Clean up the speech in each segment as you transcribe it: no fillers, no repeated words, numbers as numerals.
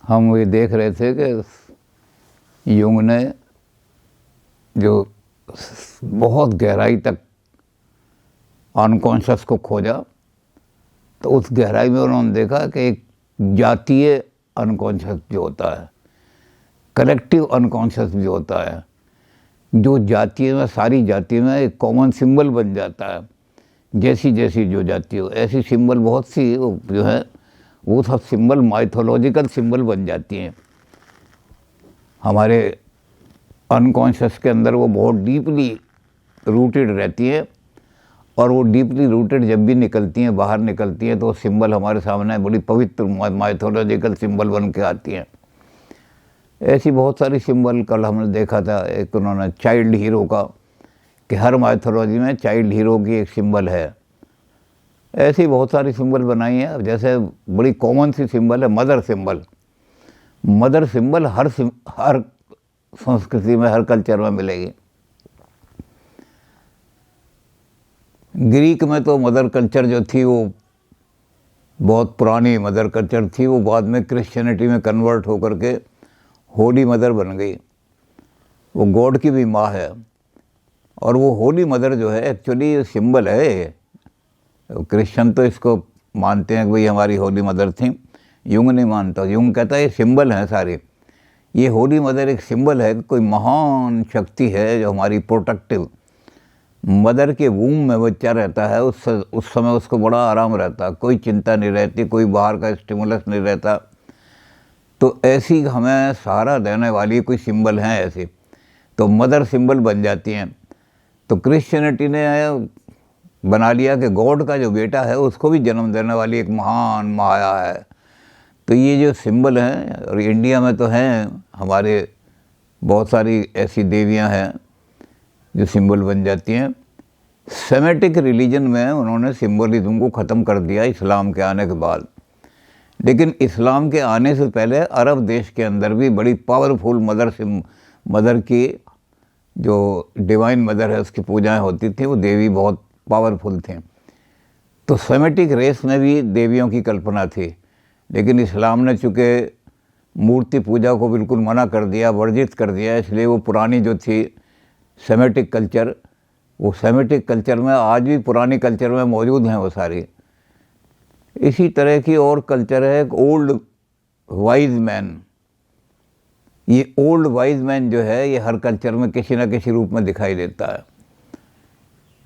हम ये देख रहे थे कि युंग ने जो बहुत गहराई तक अनकॉन्शियस को खोजा, तो उस गहराई में उन्होंने देखा कि एक जातीय अनकॉन्शियस जो होता है, कलेक्टिव अनकॉन्शियस जो होता है, जो जातीय में, सारी जाति में एक कॉमन सिंबल बन जाता है। जैसी जैसी जो जाति हो, ऐसी सिंबल बहुत सी जो है वो सब सिंबल माइथोलॉजिकल सिंबल बन जाती हैं हमारे अनकॉन्शियस के अंदर। वो बहुत डीपली रूटेड रहती है, और वो डीपली रूटेड जब भी निकलती हैं, बाहर निकलती हैं, तो सिंबल हमारे सामने बड़ी पवित्र माइथोलॉजिकल सिंबल बन के आती हैं। ऐसी बहुत सारी सिंबल कल हमने देखा था, एक उन्होंने चाइल्ड हीरो का, कि हर माइथोलॉजी में चाइल्ड हीरो की एक सिंबल है। ऐसी बहुत सारी सिंबल बनाई है। जैसे बड़ी कॉमन सी सिंबल है मदर सिंबल। मदर सिंबल हर संस्कृति में, हर कल्चर में मिलेगी। ग्रीक में तो मदर कल्चर जो थी वो बहुत पुरानी मदर कल्चर थी। वो बाद में क्रिश्चियनिटी में कन्वर्ट होकर के होली मदर बन गई। वो गॉड की भी माँ है। और वो होली मदर जो है एक्चुअली सिंबल है। क्रिश्चियन तो इसको मानते हैं कि भाई हमारी होली मदर थी, युंग नहीं मानता। युंग कहता है ये सिंबल हैं सारे। ये होली मदर एक सिंबल है कि कोई महान शक्ति है जो हमारी प्रोटेक्टिव। मदर के वूम में बच्चा रहता है, उस समय उसको बड़ा आराम रहता, कोई चिंता नहीं रहती, कोई बाहर का स्टिमुलस नहीं रहता। तो ऐसी हमें सहारा देने वाली कोई सिंबल हैं ऐसे, तो मदर सिंबल बन जाती हैं। तो क्रिश्चियनिटी ने बना लिया कि गॉड का जो बेटा है उसको भी जन्म देने वाली एक महान माया है। तो ये जो सिंबल हैं, और इंडिया में तो हैं हमारे बहुत सारी ऐसी देवियां हैं जो सिंबल बन जाती हैं। सेमेटिक रिलीजन में उन्होंने सिंबलिज्म को ख़त्म कर दिया इस्लाम के आने के बाद। लेकिन इस्लाम के आने से पहले अरब देश के अंदर भी बड़ी पावरफुल मदर की जो डिवाइन मदर है उसकी पूजाएं होती थी। वो देवी बहुत पावरफुल थी। तो सेमेटिक रेस में भी देवियों की कल्पना थी। लेकिन इस्लाम ने चूँकि मूर्ति पूजा को बिल्कुल मना कर दिया, वर्जित कर दिया, इसलिए वो पुरानी जो थी सेमेटिक कल्चर, वो सेमेटिक कल्चर में आज भी पुरानी कल्चर में मौजूद हैं वो सारी। इसी तरह की और कल्चर है एक ओल्ड वाइज मैन। ये ओल्ड वाइज मैन जो है ये हर कल्चर में किसी न किसी रूप में दिखाई देता है।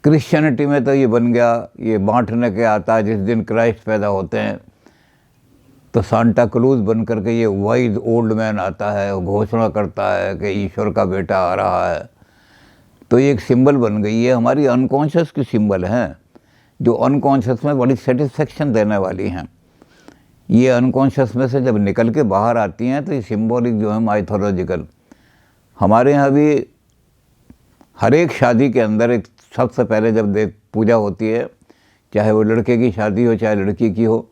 क्रिश्चियनिटी में तो ये बन गया, ये बांटने के आता है जिस दिन क्राइस्ट पैदा होते हैं तो सांता क्लूज बन करके ये वाइज ओल्ड मैन आता है, वो घोषणा करता है कि ईश्वर का बेटा आ रहा है। तो ये एक सिंबल बन गई है, हमारी अनकॉन्शियस की सिंबल हैं जो अनकॉन्शियस में बड़ी सेटिस्फेक्शन देने वाली हैं। ये अनकॉन्शियस में से जब निकल के बाहर आती हैं तो ये सिंबॉलिक जो है माइथोलॉजिकल। हमारे यहाँ भी हर एक शादी के अंदर एक सबसे पहले जब पूजा होती है, चाहे वो लड़के की शादी हो चाहे लड़की की हो,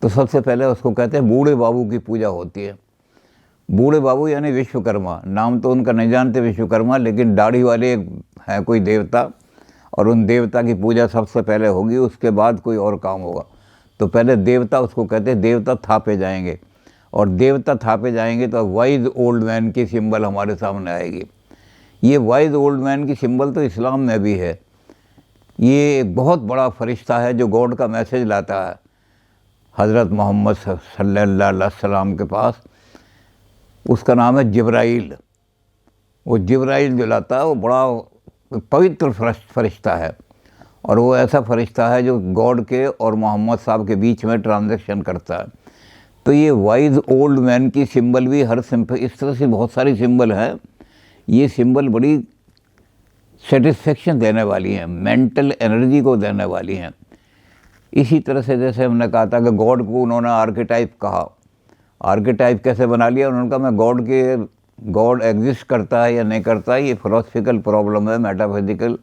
तो सबसे पहले उसको कहते हैं बूढ़े बाबू की पूजा होती है। बूढ़े बाबू यानी विश्वकर्मा। नाम तो उनका नहीं जानते विश्वकर्मा, लेकिन दाढ़ी वाले हैं कोई देवता, और उन देवता की पूजा सबसे पहले होगी, उसके बाद कोई और काम होगा। तो पहले देवता उसको कहते हैं, देवता थापे जाएंगे, और देवता थापे जाएंगे तो वाइज ओल्ड मैन की सिंबल हमारे सामने आएगी। ये वाइज ओल्ड मैन की सिंबल तो इस्लाम में भी है। ये एक बहुत बड़ा फरिश्ता है जो गॉड का मैसेज लाता है हज़रत मोहम्मद सल्लल्लाहु अलैहि वसल्लम के पास। उसका नाम है जिब्राइल। वो जिब्राइल जो लाता है वो बड़ा पवित्र फरिश्ता है, और वो ऐसा फरिश्ता है जो गॉड के और मोहम्मद साहब के बीच में ट्रांजैक्शन करता है। तो ये वाइज ओल्ड मैन की सिंबल भी इस तरह से बहुत सारी सिंबल हैं। ये सिंबल बड़ी सेटिस्फेक्शन देने वाली हैं, मेंटल एनर्जी को देने वाली हैं। इसी तरह से जैसे हमने कहा था कि गॉड को उन्होंने आर्केटाइप कहा। आर्केटाइप कैसे बना लिया? उन्होंने कहा मैं गॉड एग्जिस्ट करता है या नहीं करता है, ये फिलोसफिकल प्रॉब्लम है, मेटाफिजिकल,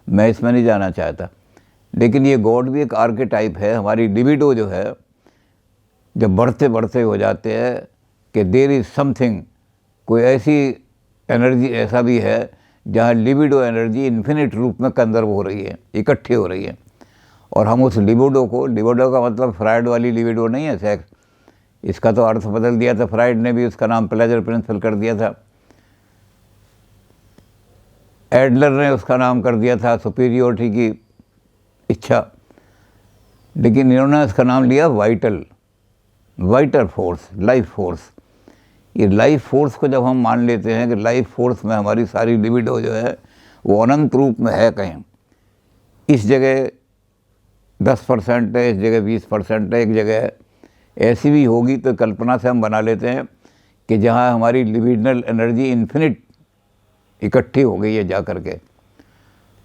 मैं इसमें नहीं जाना चाहता। लेकिन ये गॉड भी एक आर्केटाइप है। हमारी लिबिडो जो है जब बढ़ते बढ़ते हो जाते हैं कि देयर इज़ समथिंग, कोई ऐसी एनर्जी ऐसा भी है जहाँ लिबिडो एनर्जी इन्फिनिट रूप में कंजर्व हो रही है, इकट्ठी हो रही है। और हम उस लिबिडो का मतलब फ्राइड वाली लिबिडो नहीं है सेक्स, इसका तो अर्थ बदल दिया था, फ्राइड ने भी उसका नाम प्लेजर प्रिंसिपल कर दिया था, एडलर ने उसका नाम कर दिया था सुपीरियोरिटी की इच्छा, लेकिन इन्होंने इसका नाम लिया वाइटल फोर्स, लाइफ फोर्स। ये लाइफ फोर्स को जब हम मान लेते हैं कि लाइफ फोर्स में हमारी सारी लिबिडो जो है वो अनंत रूप में है, कहीं इस जगह 10% है, इस जगह 20% है, एक जगह ऐसी भी होगी, तो कल्पना से हम बना लेते हैं कि जहाँ हमारी लिबिडनल एनर्जी इन्फिनिट इकट्ठी हो गई है जा कर के,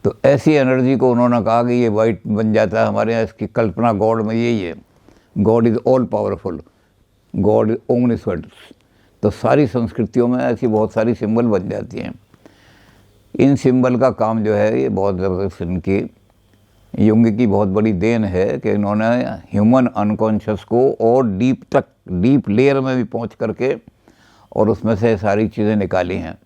तो ऐसी एनर्जी को उन्होंने कहा कि ये वाइट बन जाता है हमारे यहाँ। इसकी कल्पना गॉड में यही है, God is all powerful, God is omniscient. तो सारी संस्कृतियों में ऐसी बहुत सारी सिंबल बन जाती हैं। इन सिंबल का काम जो है ये बहुत ज़बरदस्त, इनकी युंग की बहुत बड़ी देन है कि इन्होंने ह्यूमन अनकॉन्शियस को और डीप लेयर में भी पहुंच करके और उसमें से सारी चीज़ें निकाली हैं।